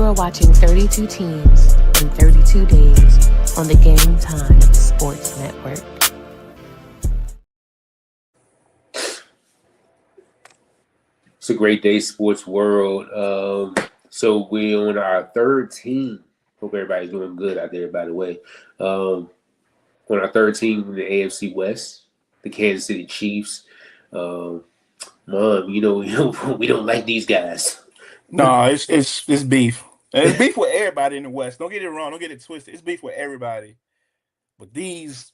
are watching 32 teams in 32 days on the Game Time Sports Network. It's a great day, sports world. So we're on our third team. Hope everybody's doing good out there, by the way. On our third team in the AFC West, the Kansas City Chiefs. Um, Mom, we don't like these guys. No, it's beef. And it's beef with everybody in the West. Don't get it wrong. Don't get it twisted. It's beef with everybody. But these,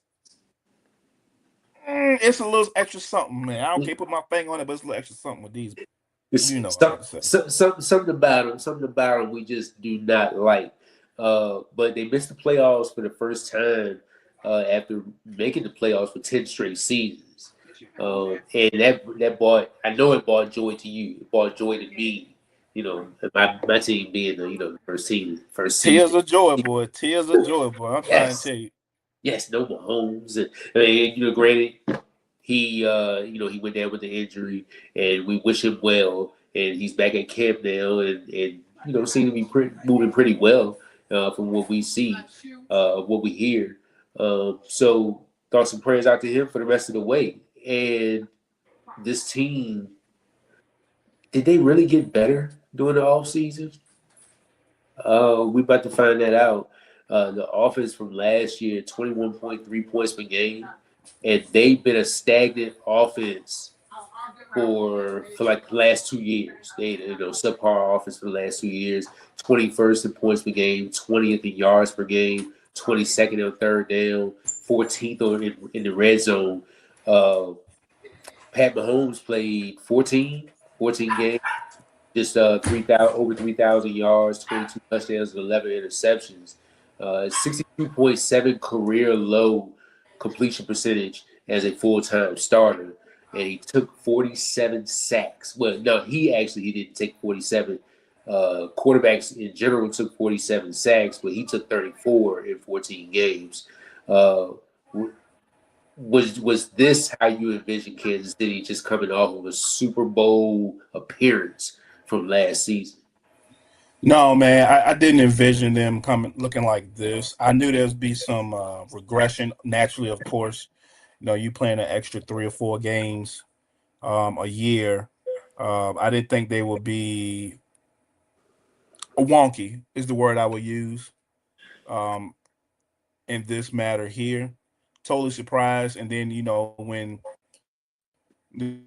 it's a little extra something, man. I can't put my finger on it, but it's a little extra something with these. You know what I have to say. Something about them we just do not like. But they missed the playoffs for the first time after making the playoffs for 10 straight seasons. And that brought, I know it brought joy to you. It brought joy to me. My team being the first season. Tears of joy, boy. Tears of joy, boy. I'm trying to tell you. Yes, no Mahomes. And granted, he went down with the injury, and we wish him well. And he's back at camp now, and seems to be moving pretty well from what we see, what we hear. So thoughts and prayers out to him for the rest of the way. And this team, did they really get better during the offseason? We're about to find that out. The offense from last year, 21.3 points per game, and they've been a stagnant offense for like the last 2 years. They subpar offense for the last 2 years. 21st in points per game, 20th in yards per game, 22nd on third down, 14th in the red zone. Pat Mahomes played 14 games, just over 3,000 yards, 22 touchdowns, and 11 interceptions. 62.7 career low completion percentage as a full-time starter, and he took 47 sacks. Well, no, he didn't take 47. Quarterbacks in general took 47 sacks, but he took 34 in 14 games. Was this how you envision Kansas City just coming off of a Super Bowl appearance from last season? No, man, I didn't envision them looking like this. I knew there'd be some regression naturally, of course. You playing an extra 3 or 4 games a year. I didn't think they would be wonky is the word I would use in this matter here. Totally surprised. And then, when the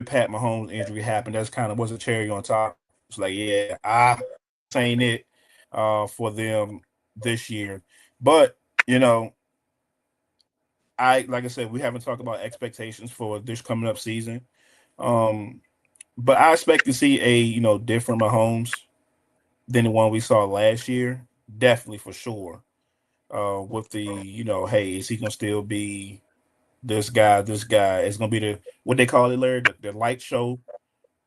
Pat Mahomes injury happened, that's kind of was a cherry on top. It's like, yeah, I'm saying it for them this year. But, like I said, we haven't talked about expectations for this coming up season. But I expect to see a, different Mahomes than the one we saw last year. Definitely for sure. With the, hey, is he going to still be this guy? This guy is going to be what they call it, Larry, the light show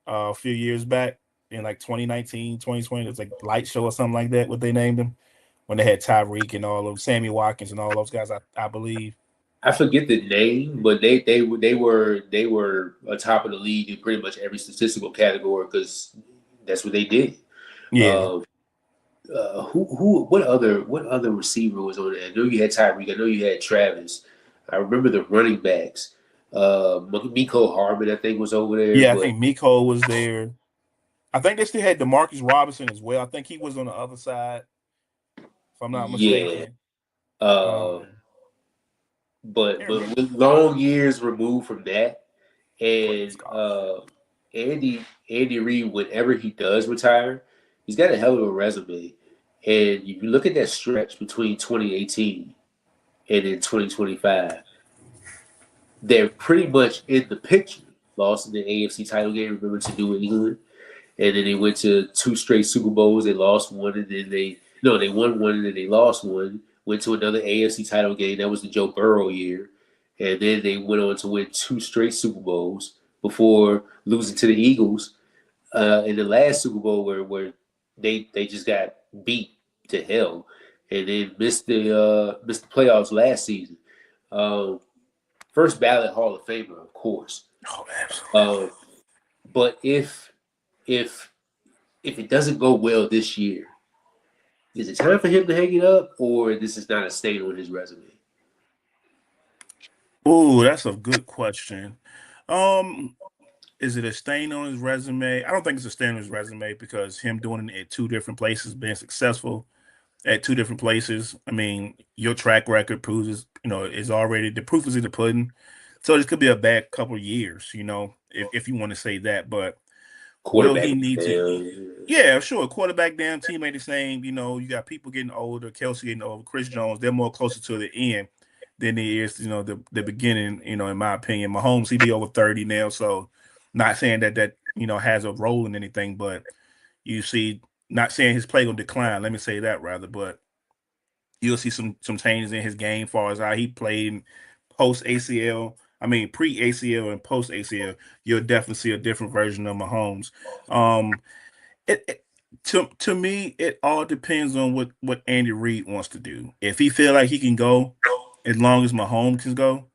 a few years back in like 2019, 2020. It was like light show or something like that, what they named him, when they had Tyreek and all of Sammy Watkins and all those guys, I believe. I forget the name, but they were atop of the league in pretty much every statistical category because that's what they did. Yeah. What other receiver was on there? I know you had Tyreek. I know you had Travis. I remember the running backs. Miko Hardman, I think, was over there. Yeah, I think Miko was there. I think they still had DeMarcus Robinson as well. I think he was on the other side, if I'm not mistaken. But with long years removed from that, and Andy Reid, whenever he does retire, he's got a hell of a resume. And if you look at that stretch between 2018 and then 2025, they're pretty much in the picture. Lost in the AFC title game, remember, to New England. And then they went to 2 straight Super Bowls. They lost one, and then they won one, and then they lost one. Went to another AFC title game. That was the Joe Burrow year. And then they went on to win 2 straight Super Bowls before losing to the Eagles in the last Super Bowl where they just got beat to hell, and then missed the playoffs last season. First ballot Hall of Famer, of course. Oh, absolutely. But if it doesn't go well this year, Is it time for him to hang it up, or this is not a stain on his resume? Oh, that's a good question. Um, is it a stain on his resume? I don't think it's a stain on his resume because him doing it at two different places, being successful at two different places. I mean, your track record proves is already the proof is in the pudding. So this could be a bad couple of years, if you want to say that. But will Quarterback. he need to? Uh, Yeah, sure. Quarterback down, team ain't the same. You got people getting older, Kelsey getting older, Chris Jones, they're more closer to the end than he is, the beginning, in my opinion. Mahomes, he be over 30 now, so not saying that has a role in anything, but you see, not saying his play will decline, let me say that rather, but you'll see some changes in his game as far as how he played post ACL. I mean, pre ACL and post ACL, you'll definitely see a different version of Mahomes. Um, it to me, it all depends on what Andy Reid wants to do. If he feel like he can go, as long as Mahomes can go,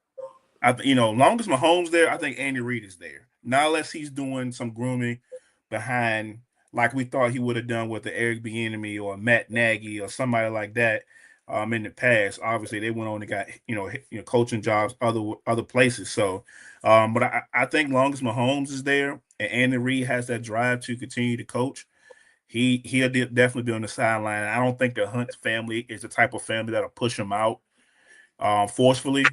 long as Mahomes there, I think Andy Reid is there. Not unless he's doing some grooming behind, like we thought he would have done with the Eric Bieniemy or Matt Nagy or somebody like that. In the past, obviously they went on and got coaching jobs other places. So, but I think long as Mahomes is there and Andy Reid has that drive to continue to coach, he'll definitely be on the sideline. I don't think the Hunt family is the type of family that'll push him out forcefully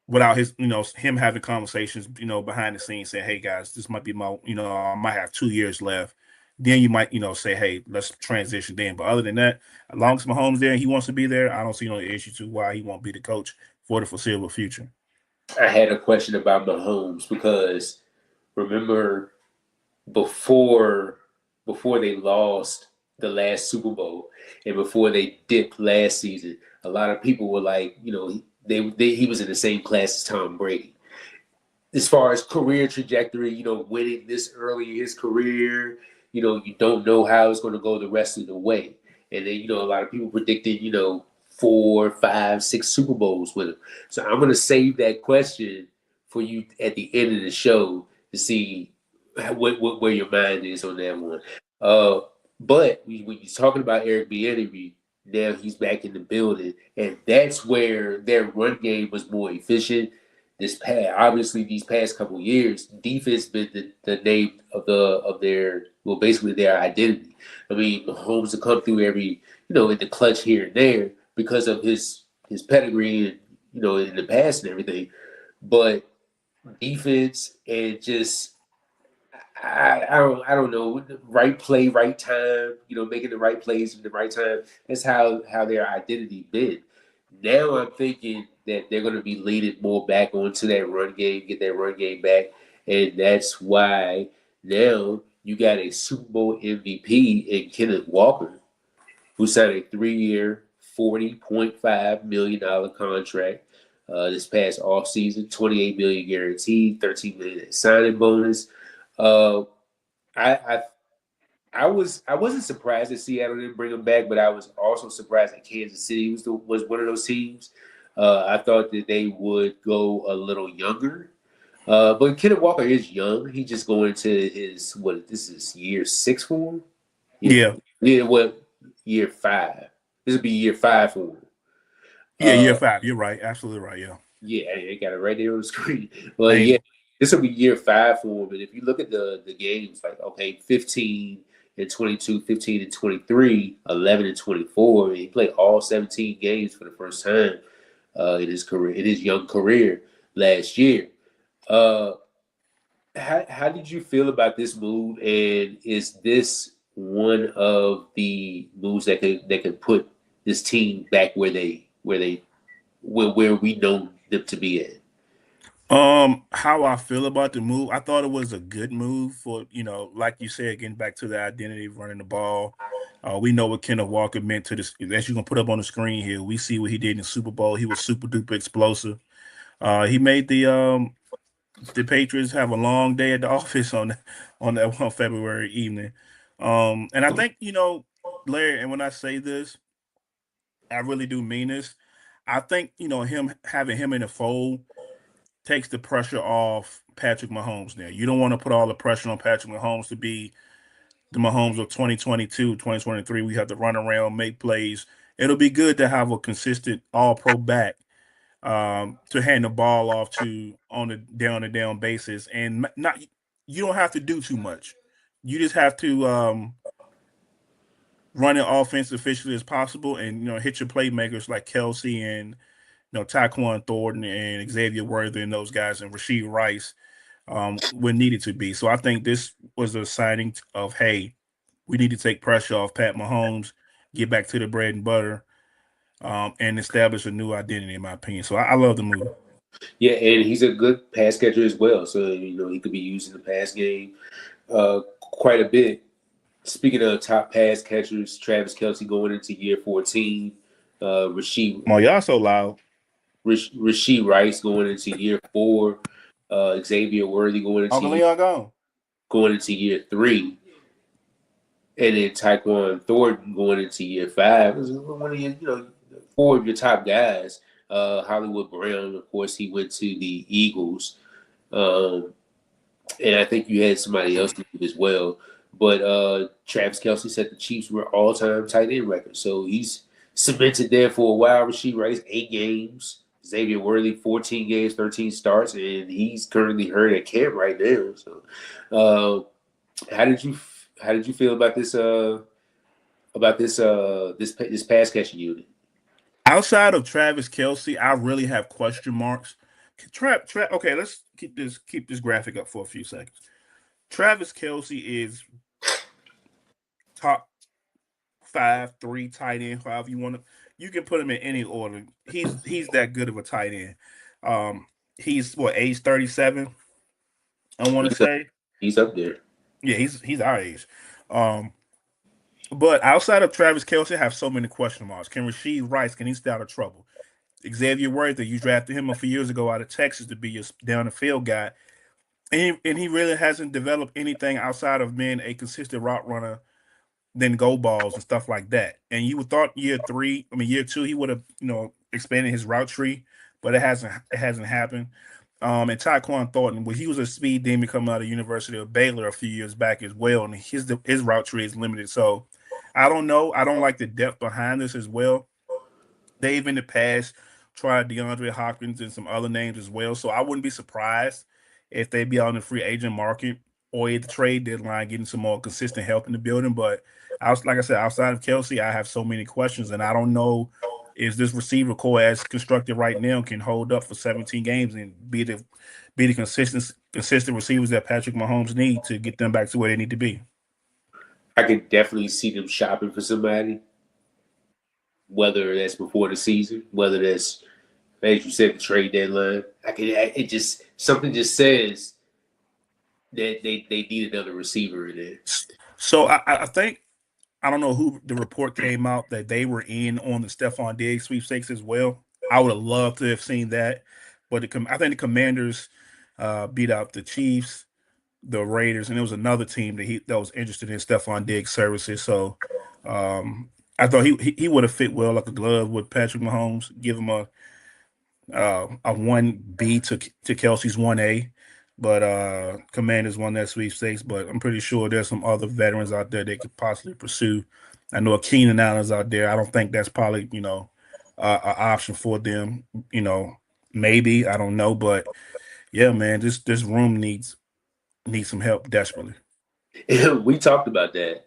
without him having conversations behind the scenes saying, hey guys, this might be I might have 2 years left. Then you might say, hey, let's transition then. But other than that, as long as Mahomes there and he wants to be there, I don't see no issue to why he won't be the coach for the foreseeable future. I had a question about Mahomes because remember before before they lost the last Super Bowl and before they dipped last season, a lot of people were like, he was in the same class as Tom Brady as far as career trajectory, winning this early in his career, you don't know how it's going to go the rest of the way. And then, a lot of people predicted, four, five, six Super Bowls with him. So I'm going to save that question for you at the end of the show to see where your mind is on that one. Uh, but when you're talking about Eric Bieniemy, now he's back in the building, and that's where their run game was more efficient obviously these past couple of years, defense been the name of their basically their identity. I mean, Mahomes to come through every in the clutch here and there because of his pedigree and in the past and everything, but defense and just I don't know, right play, right time, making the right plays at the right time. That's how their identity been. Now I'm thinking that they're going to be leaning more back onto that run game, get that run game back, and that's why now you got a Super Bowl MVP in Kenneth Walker, who signed a 3-year, $40.5 million contract this past offseason, $28 million guaranteed, $13 million signing bonus. Uh, I, I I wasn't surprised that Seattle didn't bring him back, but I was also surprised that Kansas City was one of those teams. I thought that they would go a little younger. But Kenneth Walker is young. He's just going to his this is year 6 for him. Yeah, Yeah, yeah. What year 5? This will be year 5 for him. yeah, year Uh, 5. You're right, absolutely right. Yeah, Yeah, I got it right there on the screen. Well, yeah, same. this will be year 5 for him. And if you look at the games, like, okay, 15 and 22, 15 and 23, 11 and 24, and he played all 17 games for the first time in his career, in his young career last year. Uh, how did you feel about this move? And is this one of the moves that could put this team back where we know them to be at? How I feel about the move, I thought it was a good move for, like you said, getting back to the identity of running the ball. We know what Kenneth Walker meant to this. As you can put up on the screen here, we see what he did in the Super Bowl. He was super duper explosive. He made the Patriots have a long day at the office on that one February evening. And I think, Larry, and when I say this, I really do mean this. I think, him having him in the fold takes the pressure off Patrick Mahomes now. You don't want to put all the pressure on Patrick Mahomes to be the Mahomes of 2022, 2023. We have to run around, make plays. It'll be good to have a consistent All Pro back to hand the ball off to on a down basis, and not you don't have to do too much. You just have to run an offense efficiently as possible, and hit your playmakers like Kelsey and Taquan Thornton and Xavier Worthy and those guys and Rasheed Rice when needed to be. So I think this was a signing of, hey, we need to take pressure off Pat Mahomes, get back to the bread and butter, and establish a new identity, in my opinion. So I love the move. Yeah, and he's a good pass catcher as well. So he could be used in the pass game quite a bit. Speaking of top pass catchers, Travis Kelsey going into year 14. Rasheed Oh, y'all so loud. Rasheed Rice going into year 4. Xavier Worthy Uncle Leon going into year 3. And then Taquan Thornton going into year 5. One of your, 4 of your top guys. Hollywood Brown, of course, he went to the Eagles. And I think you had somebody else as well. But Travis Kelsey set the Chiefs' all-time tight end record. So he's cemented there for a while. Rasheed Rice, 8 games. Xavier Worthy, 14 games, 13 starts. And he's currently hurt at camp right now. So how did you feel about this this pass catching unit? Outside of Travis Kelsey, I really have question marks. Okay, let's keep this graphic up for a few seconds. Travis Kelsey is top 5, 3 tight end, however you want to. You can put him in any order. He's that good of a tight end. He's age 37. I want to say he's up there. Yeah, he's our age. But outside of Travis Kelsey, I have so many question marks. Can Rasheed Rice, can he stay out of trouble? Xavier Worthy, you drafted him a few years ago out of Texas to be your down the field guy. And he really hasn't developed anything outside of being a consistent route runner, then go balls and stuff like that. And you would thought year 2, he would have, expanded his route tree, but it hasn't happened. And Taquan Thornton, he was a speed demon coming out of the University of Baylor a few years back as well, and his route tree is limited. So I don't know. I don't like the depth behind this as well. They've in the past tried DeAndre Hopkins and some other names as well. So I wouldn't be surprised if they be on the free agent market or at the trade deadline getting some more consistent help in the building. But like I said, outside of Kelsey, I have so many questions, and I don't know if this receiver core as constructed right now can hold up for 17 games and be the consistent receivers that Patrick Mahomes need to get them back to where they need to be. I could definitely see them shopping for somebody, whether that's before the season, whether that's, as you said, the trade deadline. Something just says that they need another receiver in there. So I think, I don't know who the report came out that they were in on the Stephon Diggs sweepstakes as well. I would have loved to have seen that, but I think the Commanders beat out the Chiefs, the Raiders, and there was another team that was interested in Stephon Diggs services. So I thought he would have fit well like a glove with Patrick Mahomes. Give him a 1B to Kelsey's 1A. But Commanders won that sweepstakes. But I'm pretty sure there's some other veterans out there they could possibly pursue. I know Keenan Allen's out there. I don't think that's probably an option for them. Maybe, I don't know, but yeah, man, this room needs some help desperately. We talked about that.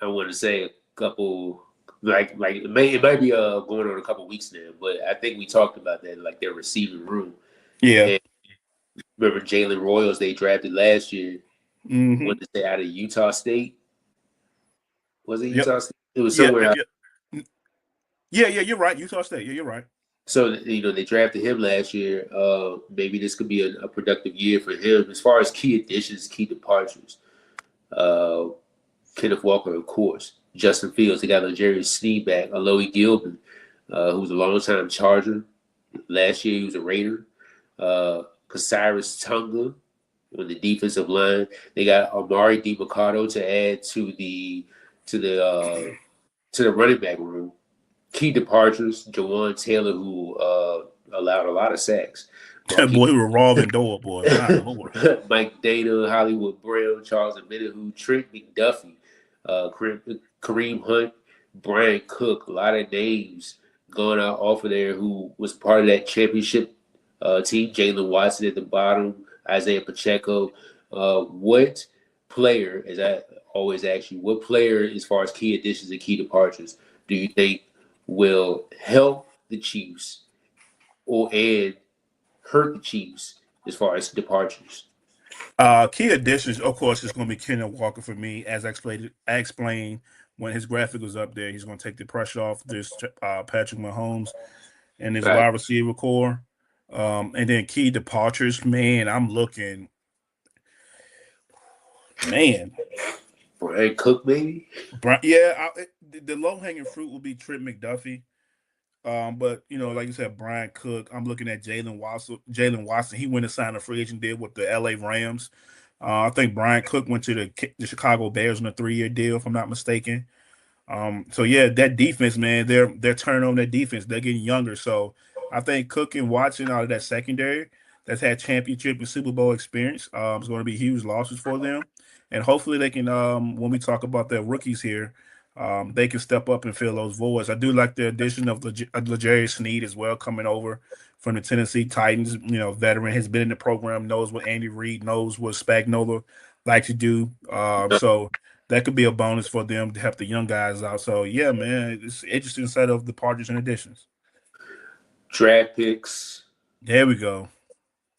I want to say a couple, like it might be going on a couple weeks now, but I think we talked about that, like their receiving room. Yeah. And remember Jalen Royals they drafted last year? Mm-hmm. What did they say, out of Utah State? Was it Utah State? It was somewhere out. Yeah, you're right. Utah State. Yeah, you're right. So they drafted him last year. Maybe this could be a productive year for him as far as key additions, key departures. Kenneth Walker, of course. Justin Fields. They got Jerry Sneed back. Alohi Gilman, who was a long-time Charger. Last year he was a Raider. Cyrus Tunga on the defensive line. They got Amari DiMercato to add to the running back room. Key departures: Jawan Taylor, who allowed a lot of sacks. That boy, revolving door, boy. Mike Dana, Hollywood Brown, Charles Omenihu, Trent McDuffie, Kareem Hunt, Brian Cook, a lot of names going out off of there who was part of that championship team. Jalen Watson at the bottom, Isaiah Pacheco. What player, as I always ask you, what player, as far as key additions and key departures, do you think will help the Chiefs and hurt the Chiefs as far as departures? Key additions, of course, is going to be Kenneth Walker for me. As I explained when his graphic was up there, he's going to take the pressure off this Patrick Mahomes and his Right. wide receiver core. And then key departures, man, I'm looking, man. Brian Cook, maybe? Yeah, the low hanging fruit will be Trent McDuffie. But like you said, Brian Cook. I'm looking at Jalen Watson. Jalen Watson. He went and signed a free agent deal with the L.A. Rams. I think Brian Cook went to the Chicago Bears on a 3-year deal, if I'm not mistaken. So yeah, that defense, man, they're turning on their defense. They're getting younger. So I think Cook and Watson out of that secondary that's had championship and Super Bowl experience is going to be huge losses for them. And hopefully they can, when we talk about their rookies here, they can step up and fill those voids. I do like the addition of L'Jarius Sneed as well coming over from the Tennessee Titans. Veteran, has been in the program, knows what Andy Reid knows what Spagnuolo like to do. So that could be a bonus for them to help the young guys out. So yeah, man, it's interesting set of departures and additions. Draft picks, There we go.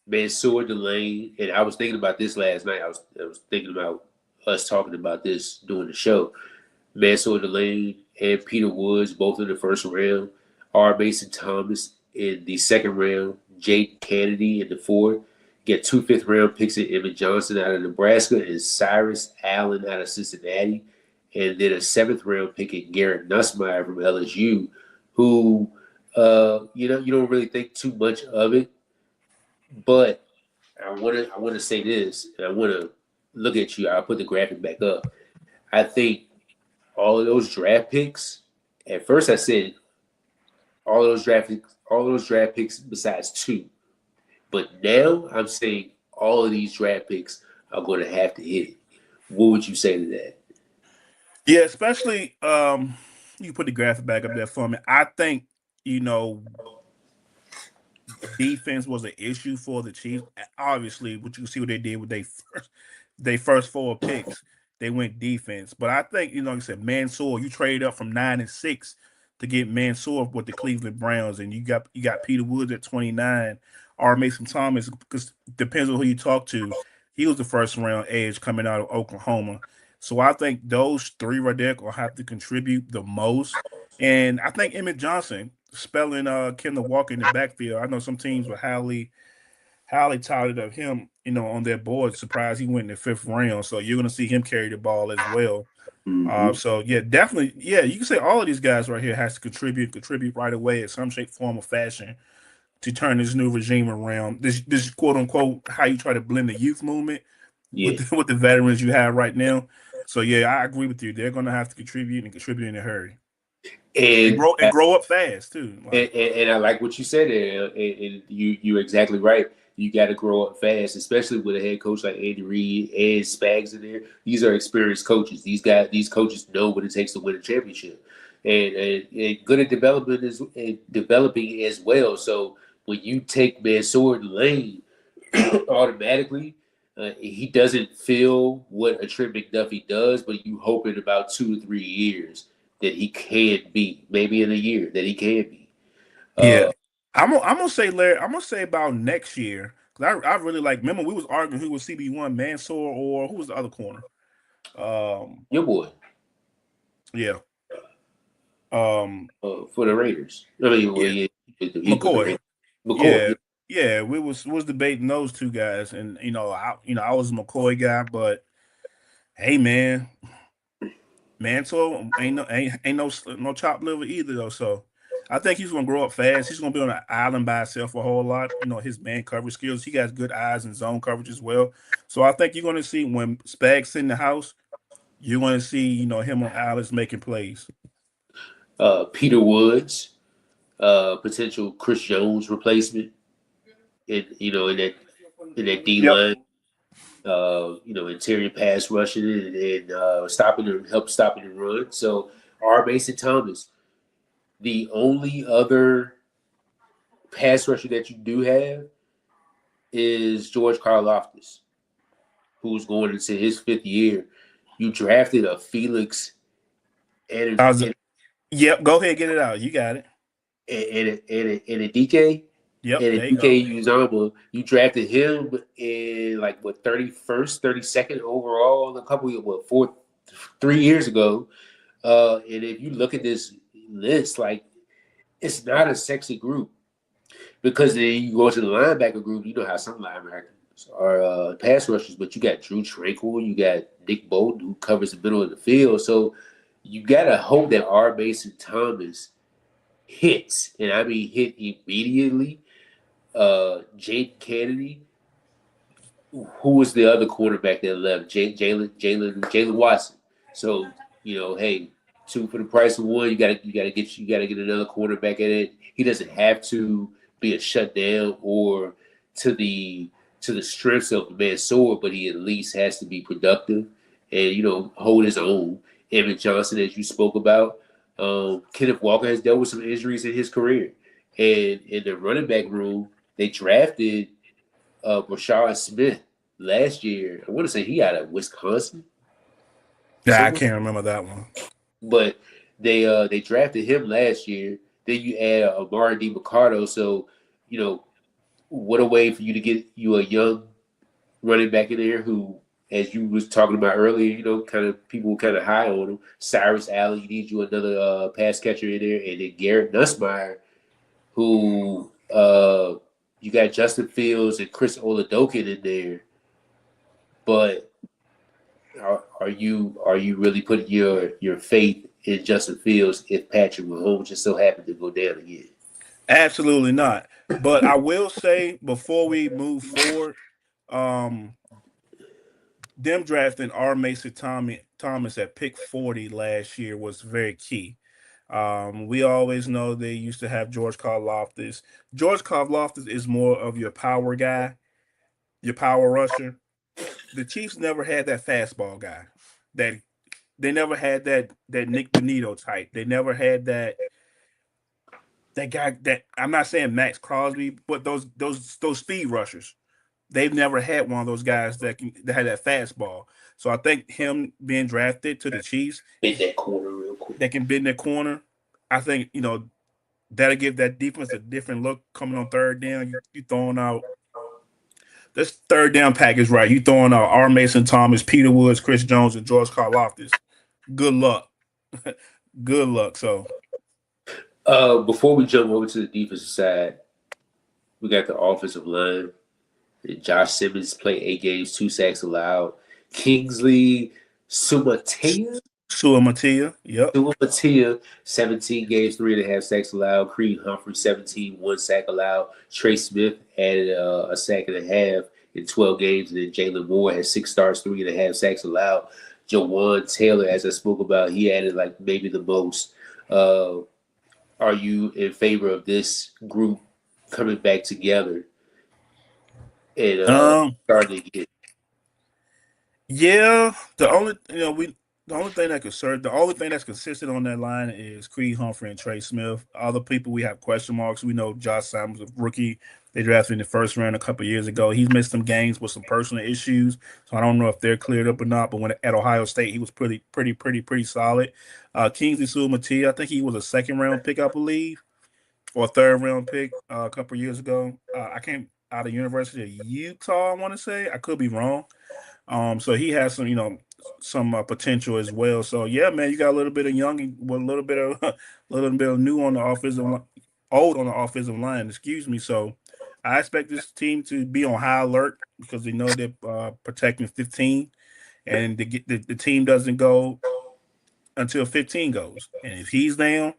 Mansoor Delane, and I was thinking about this last night. I was thinking about us talking about this during the show. Mansoor Delane and Peter Woods both in the first round. R. Mason Thomas in the second round. Jake Kennedy in the fourth. Get 2 5th-round picks in Emmett Johnson out of Nebraska and Cyrus Allen out of Cincinnati. And then a 7th-round pick in Garrett Nussmeier from LSU, who you don't really think too much of it. But I wanna say this, and I wanna look at you. I'll put the graphic back up. I think all of those draft picks. At first, I said all those draft picks besides two. But now I'm saying all of these draft picks are going to have to hit it. What would you say to that? Yeah, especially you put the graphic back up there for me. I think you know defense was an issue for the Chiefs. Obviously, what you see what they did with they first 4 picks, they went defense. But I think like I said, Mansoor, you traded up from 9 and 6 to get Mansoor with the Cleveland Browns, and you got Peter Woods at 29, or Mason Thomas, because depends on who you talk to. He was the first round edge coming out of Oklahoma. So I think those three right there will have to contribute the most. And I think Emmett Johnson spelling Kendall Walker in the backfield. I know some teams were highly touted of him, on their board. Surprised he went in the 5th round. So you're gonna see him carry the ball as well. Mm-hmm. So yeah, definitely, yeah, you can say all of these guys right here has to contribute right away in some shape, form, or fashion to turn this new regime around. This quote unquote how you try to blend the youth movement with Yeah. with the veterans you have right now. So yeah, I agree with you. They're gonna have to contribute in a hurry and And grow up fast too. Like and I like what you said there, and you're exactly right. You got to grow up fast, especially with a head coach like Andy Reid and Spags in there. These are experienced coaches. These coaches know what it takes to win a championship, and good at developing as well. So when you take Mansoor Lane, automatically, he doesn't feel what a Trent McDuffie does, but you hope in about 2 to 3 years that he can be, maybe in a year that he can be. yeah, Uh, I'm gonna say Larry. I'm gonna say about next year because I really like. Remember we was arguing who was CB1, Mansoor or who was the other corner. Um, your boy yeah, um, for the Raiders. I mean, well, yeah, yeah, he's with the McCoy. Raiders. McCoy. Yeah, Yeah. yeah, we was debating those two guys, and I was a McCoy guy, but hey, man, Mantle ain't no chopped liver either though. So I think he's gonna grow up fast. He's gonna be on an island by himself a whole lot. His man coverage skills. He got good eyes and zone coverage as well. So I think you're gonna see when Spags in the house, you're gonna see him on Alice making plays. Peter Woods, potential Chris Jones replacement in in that D Yep. line. interior pass rushing and stopping the run. So R. Mason Thomas, the only other pass rusher that you do have is George Karlaftis, who's going into his fifth year. You drafted a Felix and How's it? and Yep, go ahead, get it out. You got it. and a DK Yep, and a there you go. DK Uzama. You drafted him in like what 31st, 32nd overall a couple of 3 years ago. And if you look at this list, like it's not a sexy group because then you go to the linebacker group. You know how some linebackers are pass rushers, but you got Drew Tranquil, you got Nick Bolton who covers the middle of the field. So you gotta hope that R. Mason Thomas hits, and I mean hit immediately. Jake Kennedy, who was the other quarterback that left? Jalen Watson. So hey, two for the price of one. You gotta get another quarterback at it. He doesn't have to be a shutdown or to the to the strengths of the man's sword, but he at least has to be productive and hold his own. Emmett Johnson, as you spoke about, Kenneth Walker has dealt with some injuries in his career, and in the running back room, they drafted Rashard Smith last year. I want to say he out of Wisconsin Yeah, I somewhere, can't remember that one. but they drafted him last year. Then you add Amari DiMarcado, so you know what a way for you to get you a young running back in there who, as you was talking about earlier, kind of people kind of high on him. Cyrus Allen, you need you another pass catcher in there, and then Garrett Nussmeier, who you got Justin Fields and Chris Oladokin in there, but are you really putting your faith in Justin Fields if Patrick Mahomes just so happened to go down again? Absolutely not. But I will say before we move forward, um, them drafting R. Mason Thomas at pick 40 last year was very key. We always know they used to have George Karlaftis. George Karlaftis is more of your power guy, your power rusher. The Chiefs never had that fastball guy. That they never had that Nick Benito type. They never had that guy that I'm not saying Max Crosby, but those speed rushers. They've never had one of those guys that had that fastball. So I think him being drafted to the Chiefs, Bit that corner real quick. that can bend their corner. I think that'll give that defense a different look coming on third down. You throwing out this third down package right. You throwing out R. Mason Thomas, Peter Woods, Chris Jones, and George Karlaftis. Good luck. Good luck. So Before we jump over to the defensive side, we got the offensive line. Josh Simmons played 8 games, 2 sacks allowed. Kingsley Sumatea, Suamatia. Yep. 17 games, 3.5 sacks allowed. Creed Humphrey, 17, 1 sack allowed. Trey Smith added a sack and a half in 12 games. And then Jalen Moore had 6 starts, 3.5 sacks allowed. Jawan Taylor, as I spoke about, he added like maybe the most. Uh, are you in favor of this group coming back together and Um. starting again? Yeah. The only thing that could serve the only thing that's consistent on that line is Creed Humphrey and Trey Smith. Other people we have question marks. We know Josh Simons, a rookie. They drafted in the first round a couple of years ago. He's missed some games with some personal issues, so I don't know if they're cleared up or not. But when at Ohio State, he was pretty solid. Kingsley Suamati, I think he was a second round pick, I believe, or a third round pick a couple of years ago. I came out of University of Utah. I want to say I could be wrong. So he has some potential as well. So yeah, man, you got a little bit of young with a little bit of a little bit of new on the old on the offensive line. Excuse me. So I expect this team to be on high alert because they know they're protecting 15, and the team doesn't go until 15 goes. And if he's down,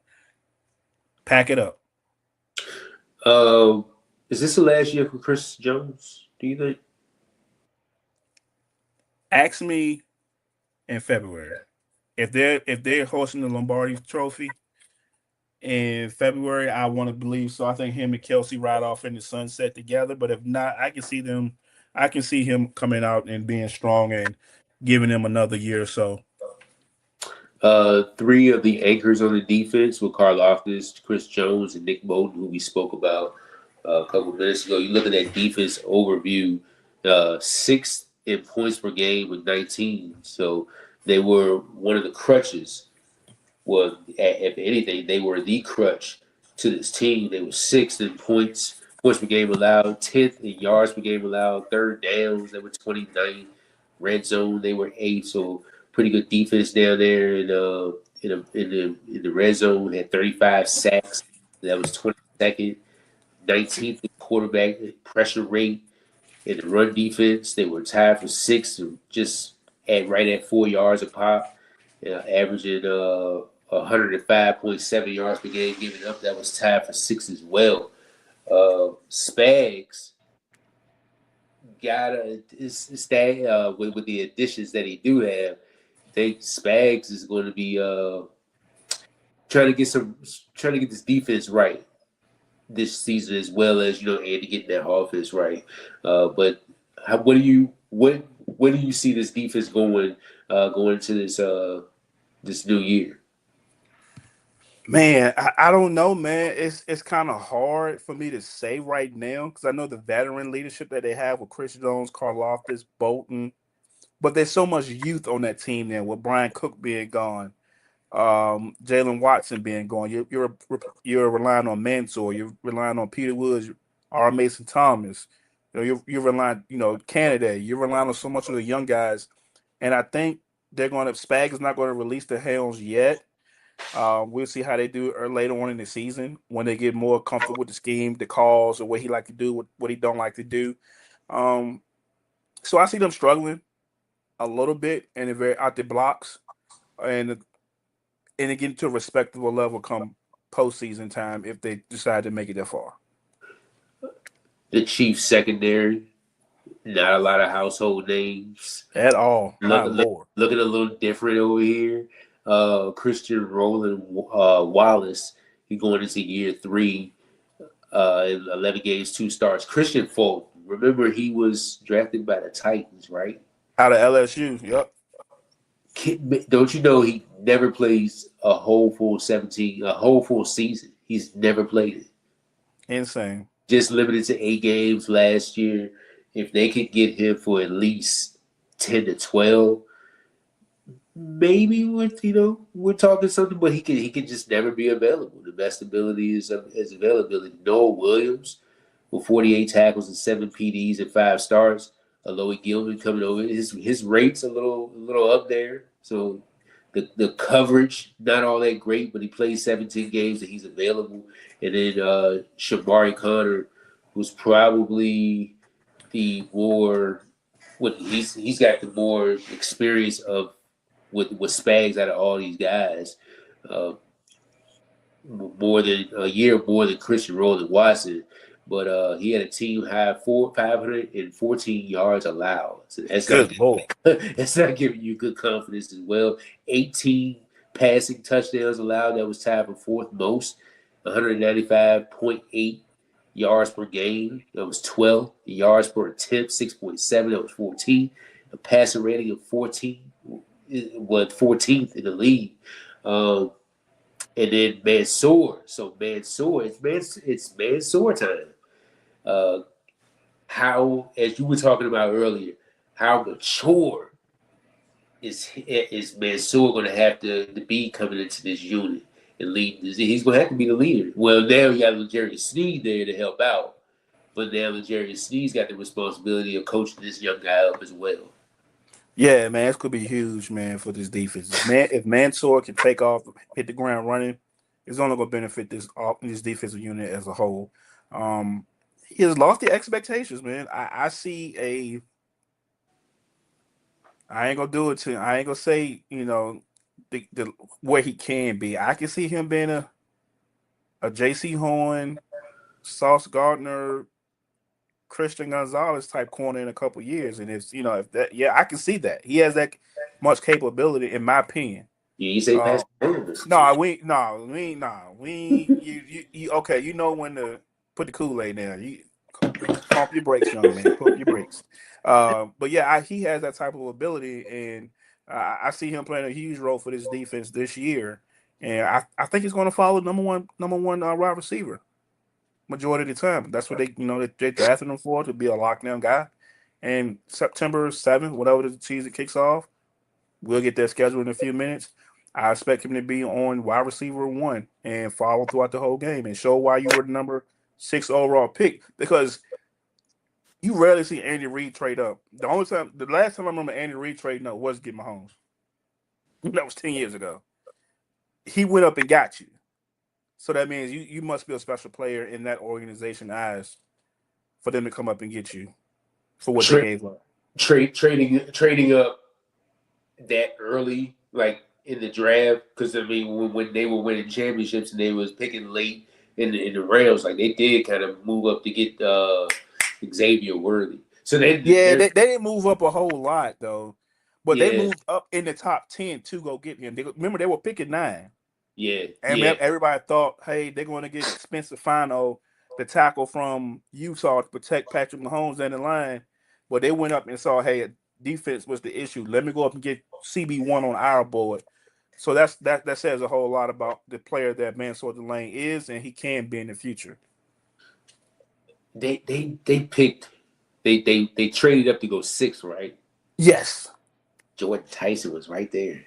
pack it up. Um, is this the last year for Chris Jones? Do you think? Ask me in February if they're hosting the Lombardi Trophy in February. I want to believe so. I think him and Kelsey ride off in the sunset together. But if not, I can see them I can see him coming out and being strong and giving him another year or so. Three of the anchors on the defense were Carl Loftus, Chris Jones, and Nick Bolton, who we spoke about a couple minutes ago. You look at that defense overview, sixth in points per game with 19. So they were one of the crutches. Well, if anything, they were the crutch to this team. They were sixth in points per game allowed, 10th in yards per game allowed, third downs, they were 29th. Red zone, they were eighth. So pretty good defense down there in the red zone. Had 35 sacks. That was 22nd. 19th in quarterback pressure rate. In the run defense, they were tied for sixth, just right at 4 yards a pop, averaging 105.7 yards per game giving up. That was tied for sixth as well. Spags got with the additions that he do have. I think Spags is going to be trying to get this defense right this season, as well as and to get that offense right. But what do you see this defense going into this new year? Man, I don't know, man. It's kind of hard for me to say right now because I know the veteran leadership that they have with Chris Jones, Carl Loftus, Bolton, but there's so much youth on that team now with Brian Cook being gone, Jalen Watson being gone. You're relying on Mansour. You're relying on Peter Woods, R. Mason Thomas. You're relying, Canada. You're relying on so much of the young guys, and I think Spag is not going to release the helms yet. We'll see how they do later on in the season when they get more comfortable with the scheme, the calls, or what he like to do, what he don't like to do. So I see them struggling a little bit and they're very out the blocks, and getting to a respectable level come postseason time if they decide to make it that far. The Chiefs secondary, not a lot of household names At all. My Lord. Looking a little different over here. Christian Roland Wallace, he's going into year 3 in 11 games, 2 starts. Christian Folk, remember he was drafted by the Titans, right? Out of LSU, yep. Don't you know he never plays a whole full season? He's never played it. Insane. Just limited to 8 games last year. If they could get him for at least 10 to 12, maybe we're talking something, but he can just never be available. The best ability is availability. Noah Williams with 48 tackles and 7 PDs and 5 starts. Aloy Gilman coming over. His rate's a little up there. So the coverage not all that great, but he plays 17 games and he's available. And then Shamari Connor, who's probably the more he's got the more experience of with Spags out of all these guys, more than a year more than Christian Roland Watson. But he had a team high 514 yards allowed. So that's not giving you good confidence as well. 18 passing touchdowns allowed. That was tied for 4th most. 195.8 yards per game. That was 12. Yards per attempt, 6.7. That was 14. A passing rating of 14. Was 14th in the league. And then Mansour. So Mansour, it's Mansour time. How, as you were talking about earlier, how mature is Mansour going to have to be coming into this unit and lead? He's going to have to be the leader. Well, now you got L'Jarius Sneed there to help out, but now L'Jarius Sneed's got the responsibility of coaching this young guy up as well. Yeah, man, this could be huge, man, for this defense. If Mansour can take off, hit the ground running, it's only going to benefit this defensive unit as a whole. He has lost the expectations, man. I see I ain't gonna do it to him. I ain't gonna say the where he can be. I can see him being a J.C. Horn, Sauce Gardner, Christian Gonzalez type corner in a couple years, and I can see that he has that much capability, in my opinion. Yeah, you say Patrick we okay. You know when to put the Kool-Aid down. Pump your brakes, young man. Pump your brakes. But yeah, he has that type of ability, and I see him playing a huge role for this defense this year. And I think he's going to follow number one wide receiver majority of the time. That's what they drafted him for, to be a lockdown guy. And September 7th, whatever the season kicks off, we'll get that schedule in a few minutes. I expect him to be on wide receiver one and follow throughout the whole game and show why you were the number 6 overall pick, because you rarely see Andy Reid trade up. The last time I remember Andy Reid trading up was get Mahomes. That was 10 years ago. He went up and got you. So that means you must be a special player in that organization eyes for them to come up and get you for what they Tra- gave up. trading up that early, like in the draft, because I mean, when they were winning championships and they was picking late in the Rams, like they did kind of move up to get Xavier Worthy. So Yeah, they're they didn't move up a whole lot though, but they yeah, moved up in the top 10 to go get him. Remember, they were picking 9. yeah, And yeah. everybody thought, hey, they're going to get Spencer Fano, the tackle from Utah, to protect Patrick Mahomes and the line. But they went up and saw, hey, defense was the issue. Let me go up and get CB1 on our board. So that says a whole lot about the player that Mansour Delane is, and he can be in the future. They picked they traded up to go 6, right? Yes. Jordan Tyson was right there.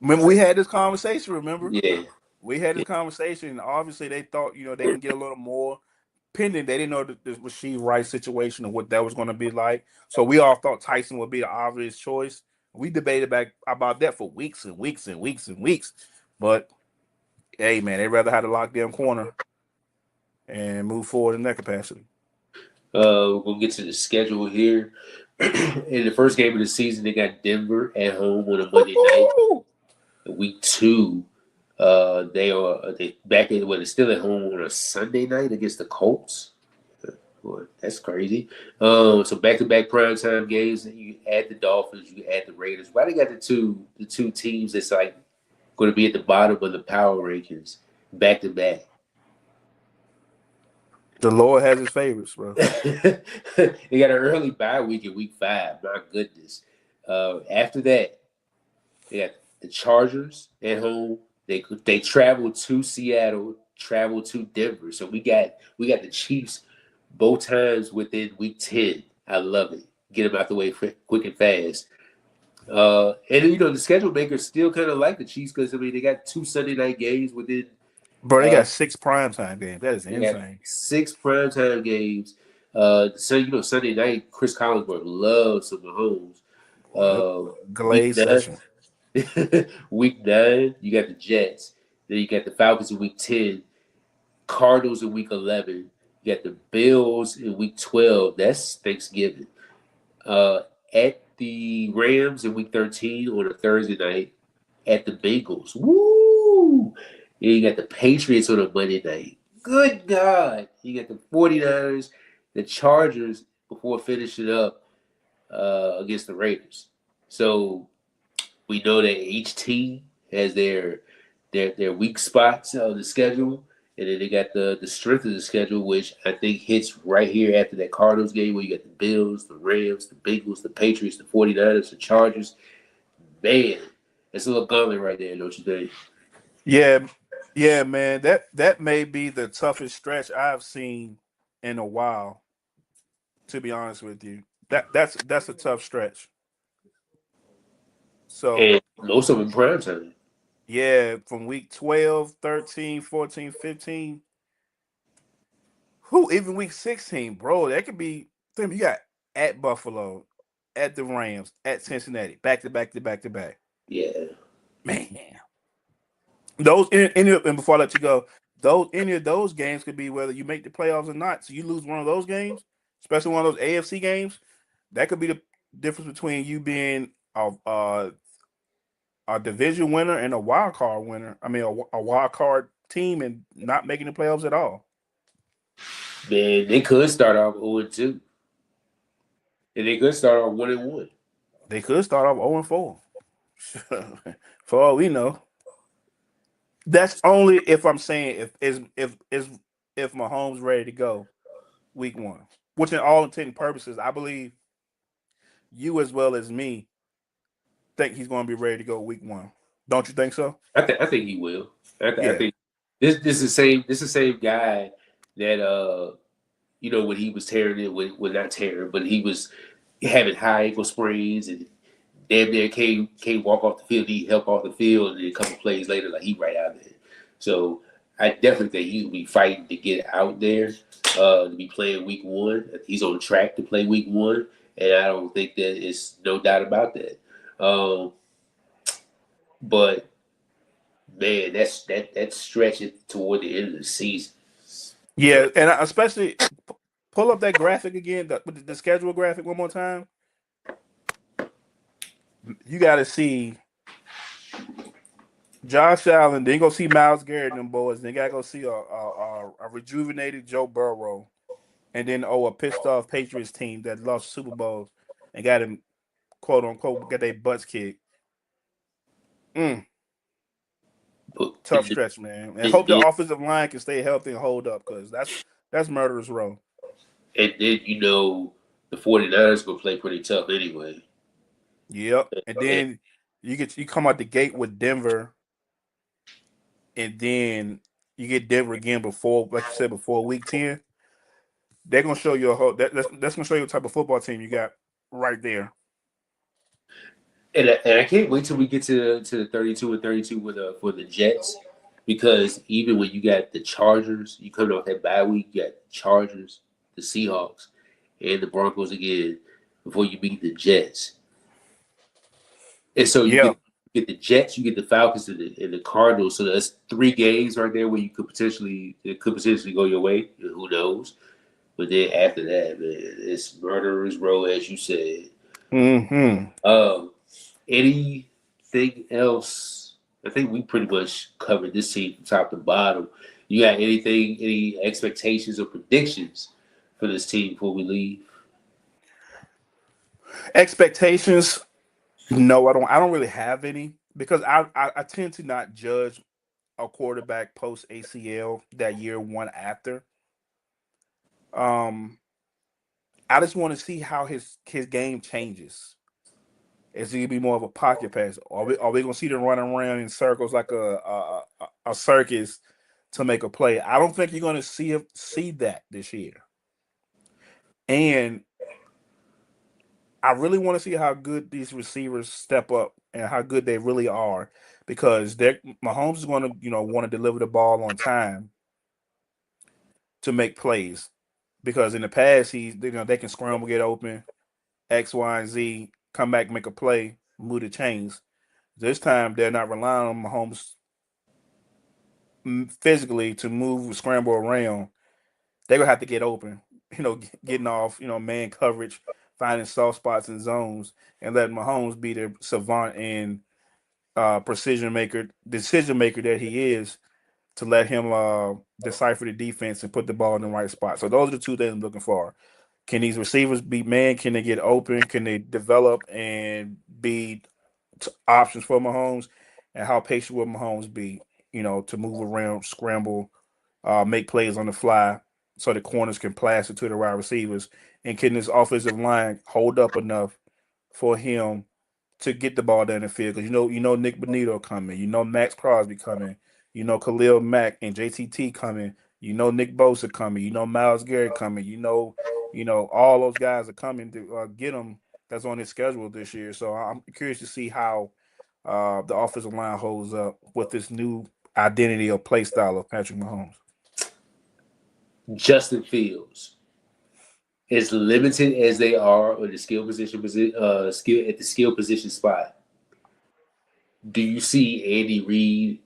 Remember, we had this conversation, remember? Yeah, We had this conversation. Obviously, they thought, they can get a little more pending. They didn't know the Rasheed Rice situation and what that was going to be like. So we all thought Tyson would be the obvious choice. We debated back about that for weeks and weeks and weeks and weeks. But hey, man, they'd rather have the lockdown corner and move forward in that capacity. we're gonna get to the schedule here. In the first game of the season, they got Denver at home on a Monday night. Woo-hoo! Week 2, they back in they're still at home on a Sunday night against the Colts. Boy, that's crazy. So back to back primetime games. You add the Dolphins, you add the Raiders. Why they got the two teams that's like going to be at the bottom of the power rankings back to back? The Lord has his favorites, bro. They got an early bye week in week 5. My goodness. After that, they got the Chargers at home. They travel to Seattle, travel to Denver. So we got the Chiefs both times within week 10. I love it. Get them out the way quick and fast. And the schedule makers still kind of like the Chiefs because I mean they got 2 Sunday night games within. Bro, they Uh, got 6 primetime games. That is they got insane. 6 primetime games. So Sunday night, Chris Collinsworth loves some Mahomes. Yep. Week Glaze 9, session. week 9, you got the Jets. Then you got the Falcons in week 10, Cardinals in week 11. You got the Bills in week 12. That's Thanksgiving. Uh, at the Rams in week 13 on a Thursday night. At the Bengals. Woo! And you got the Patriots on a Monday night. Good God. You got the 49ers, the Chargers before finishing up against the Raiders. So we know that each team has their weak spots on the schedule, and then they got the strength of the schedule, which I think hits right here after that Cardinals game where you got the Bills, the Rams, the Bengals, the Patriots, the 49ers, the Chargers. Man, it's a little gauntlet right there, don't you think? Yeah, yeah, man. That may be the toughest stretch I've seen in a while, to be honest with you. That's a tough stretch. So And most of them prime time. yeah, from week 12, 13, 14, 15, who even week 16, bro, that could be you got at Buffalo, at the Rams, at Cincinnati, back to back to back to back. Yeah. Man. Those and before I let you go, any of those games could be whether you make the playoffs or not. So you lose one of those games, especially one of those AFC games, that could be the difference between you being a division winner and a wild card winner. I mean, a wild card team and not making the playoffs at all. Man, they could start off 0-2. And they could start off 1-1. They could start off 0-4. For all we know, that's only if I'm saying if Mahomes ready to go week 1. which in all intent and purposes, I believe you as well as me think he's going to be ready to go week 1. Don't you think so? I think he will. I Yeah. think this is the same guy that when he was tearing it with not tearing, but he was having high ankle sprains and damn near can't walk off the field, need help off the field, and then a couple plays later, like he right out there. So I definitely think he'll be fighting to get out there, to be playing week 1. He's on track to play week 1, and I don't think that it's no doubt about that. But man, that's stretching toward the end of the season. Yeah, and especially pull up that graphic again, the schedule graphic one more time. You got to see Josh Allen. Then you go see Myles Garrett and them boys. Then you got to go see a rejuvenated Joe Burrow, and then a pissed off Patriots team that lost Super Bowls and got him quote unquote got their butts kicked. Mm, But tough stretch, man. And hope the then, offensive line can stay healthy and hold up because that's murderous row. and then the 49ers gonna play pretty tough anyway. Yep. And And, then you come out the gate with Denver, and then you get Denver again before, like you said, before week 10. They're gonna show you a whole that's gonna show you what type of football team you got right there. and I can't wait till we get to the 32 and 32 for the Jets, because even when you got the Chargers, you come off that bye week, you got the Chargers, the Seahawks, and the Broncos again before you beat the Jets. And so you Yeah. get the Jets, you get the Falcons, and the Cardinals. So that's 3 games right there where you could potentially go your way. Who knows? But then after that, man, it's murderers row, as you said. Mm-hmm. Anything else? I think we pretty much covered this team from top to bottom. You got any expectations or predictions for this team before we leave? Expectations. No, I don't really have any because I tend to not judge a quarterback post ACL that year one after. Um, I just want to see how his game changes. Is he gonna be more of a pocket pass? Are we gonna see them running around in circles like a circus to make a play? I don't think you're gonna see that this year. And I really want to see how good these receivers step up and how good they really are, because Mahomes is going to want to deliver the ball on time to make plays. Because in the past, they can scramble, get open, X, Y, and Z, come back, make a play, move the chains. This time, they're not relying on Mahomes physically to move, scramble around. They're gonna have to get open, getting off, man coverage, finding soft spots and zones, and letting Mahomes be the savant and decision maker that he is, to let him decipher the defense and put the ball in the right spot. So those are the two things I'm looking for. Can these receivers be man? Can they get open? Can they develop and be options for Mahomes? And how patient will Mahomes be, to move around, scramble, make plays on the fly so the corners can pass it to the wide receivers? And can this offensive line hold up enough for him to get the ball down the field? Because Nick Bonito coming, Max Crosby coming, Khalil Mack and JTT coming, Nick Bosa coming, Myles Garrett coming, all those guys are coming to get him. That's on his schedule this year. So I'm curious to see how the offensive line holds up with this new identity or play style of Patrick Mahomes. Justin Fields, as limited as they are on the skill at the skill position spot, do you see Andy Reid,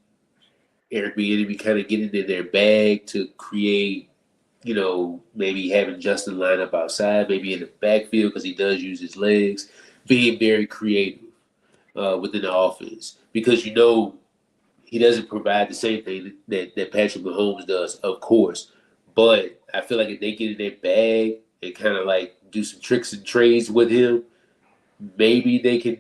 Eric Bieniemy kind of getting in their bag to create, maybe having Justin line up outside, maybe in the backfield because he does use his legs, being very creative within the offense, because he doesn't provide the same thing that Patrick Mahomes does, of course. But I feel like if they get in their bag and kind of like do some tricks and trades with him, maybe they can,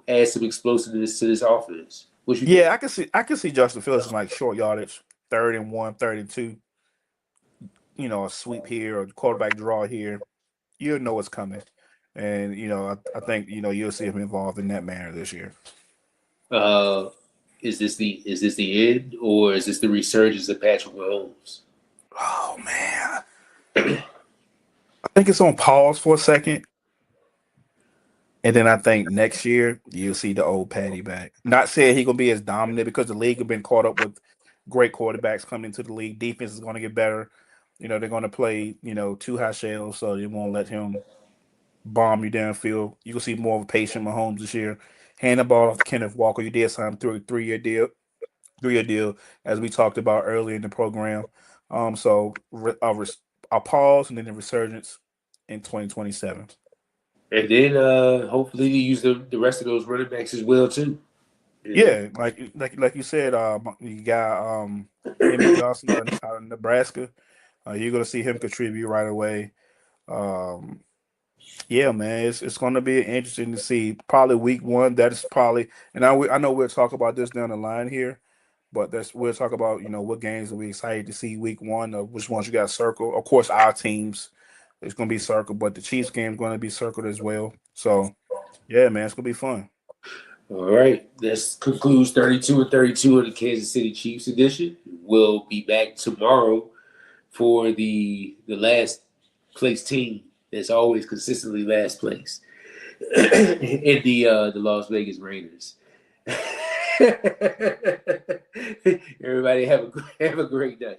add some explosiveness to this offense. What you think? Yeah, I can see Justin Fields in like short yardage, 3rd and 1, 3rd and 2. a sweep here or quarterback draw here, you'll know what's coming. And I think you'll see him involved in that manner this year. Uh, is this the end, or is this the resurgence of Patrick Mahomes? Oh man, I think it's on pause for a second, and then I think next year you'll see the old Patty back. Not saying he gonna be as dominant because the league have been caught up with great quarterbacks coming into the league. Defense is going to get better. They're going to play two high shells, so they won't let him bomb you downfield. You will see more of a patient Mahomes this year. Hand the ball off to Kenneth Walker. You did sign him through a 3-year deal. 3-year deal, as we talked about earlier in the program. So I'll pause and then the resurgence in 2027. And then hopefully they use the rest of those running backs as well too. You know, Yeah, like you said, you got Emmett Johnson out of Nebraska. You're gonna see him contribute right away. Um, yeah, man, it's going to be interesting to see. Probably week one. That is probably, and I know we'll talk about this down the line here, but we'll talk about what games are we excited to see week one, or which ones you got circled. Of course, our teams it's going to be circled, but the Chiefs game is going to be circled as well. So yeah, man, it's going to be fun. all right, this concludes 32 and 32 of the Kansas City Chiefs edition. We'll be back tomorrow for the last place team that's always consistently last place in the Las Vegas Raiders. Everybody have a great day.